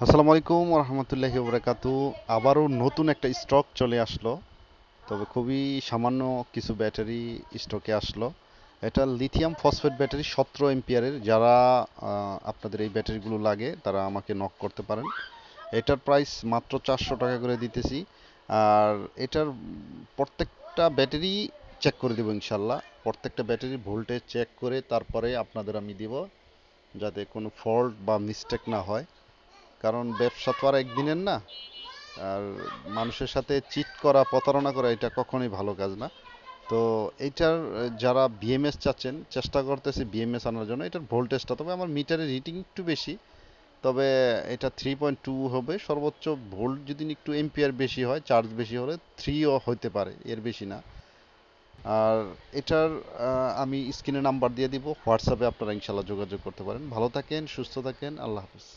আসসালামু আলাইকুম রহমতুল্লাহি ওবরাকাতু। আবারও নতুন একটা স্টক চলে আসলো, তবে খুবই সামান্য কিছু ব্যাটারি স্টকে আসলো। এটা লিথিয়াম ফসফেট ব্যাটারি 17 এম্পিয়ারের। যারা আপনাদের এই ব্যাটারিগুলো লাগে তারা আমাকে নক করতে পারেন। এটার প্রাইস মাত্র 400 টাকা করে দিতেছি। আর এটার প্রত্যেকটা ব্যাটারি চেক করে দেবো ইনশাল্লাহ। প্রত্যেকটা ব্যাটারি ভোল্টেজ চেক করে তারপরে আপনাদের আমি দিব, যাতে কোনো ফল্ট বা মিস্টেক না হয়। কারণ ব্যবসা তো আর একদিনের না। আর মানুষের সাথে চিট করা, প্রতারণা করা, এটা কখনোই ভালো কাজ না। তো এইটার যারা বিএমএস চাচ্ছেন, চেষ্টা করতেছি বিএমএস আনার জন্য। এটার ভোল্টেজটা, তবে আমার মিটারের রিডিং একটু বেশি, তবে এটা 3.2 হবে সর্বোচ্চ। ভোল্ট যদি একটু এম্পিয়ার বেশি হয়, চার্জ বেশি হলে 3ও হতে পারে, এর বেশি না। আর এটার আমি স্ক্রিনে নাম্বার দিয়ে দিব, হোয়াটসঅ্যাপে আপনারা ইনশাল্লাহ যোগাযোগ করতে পারেন। ভালো থাকেন, সুস্থ থাকেন, আল্লাহ হাফিজ।